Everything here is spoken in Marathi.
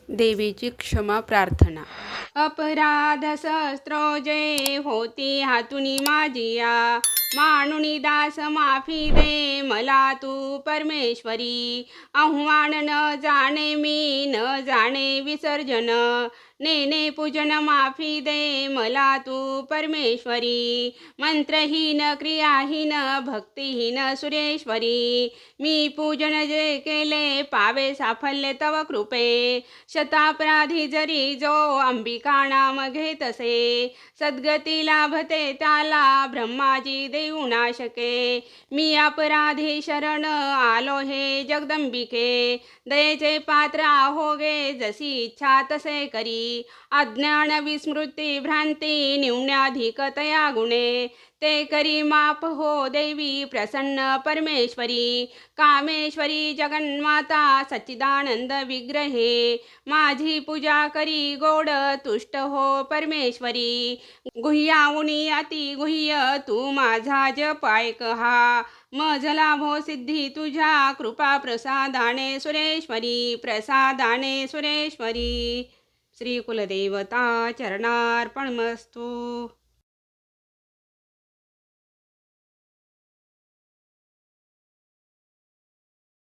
देवीची क्षमा प्रार्थना। अपराध सहस्रोजे होती हातुनी माझिया, मानुनी दास माफी दे मला तू परमेश्वरी। आव्हान न जाणे मी न जाणे विसर्जन, नेने पूजन माफी दे मला तू परमेश्वरी। मंत्रहीन क्रियाहीन भक्तिहीन सुरेश्वरी, मी पूजन जे केले पावे साफल्य तव कृपे। शतापराधी जरी जो अंबिका नाम घेतसे, सद्गती लाभते त्याला ब्रह्माजी देऊ नाशके। मी अपराधी शरण आलो हे जगदंबिके, दयेचे पात्र आहोगे जशी इच्छा तसे करी। अज्ञान विस्मृती भ्रांती न्यून्याधिकतया गुणे, ते करी माफ हो देवी प्रसन्न परमेश्वरी। कामेश्वरी जगन्माता सच्चिदानंद विग्रहे, माझी पूजा करी गोड तुष्ट हो परमेश्वरी। गुह्याहुनी अति गुह्य तू माझा जप ऐकहा, मज लाभो सिद्धी तुझ्या कृपा प्रसादाने सुरेश्वरी, प्रसादाने सुरेश्वरी। श्री कुलदेवता चरणार्पणमस्तु।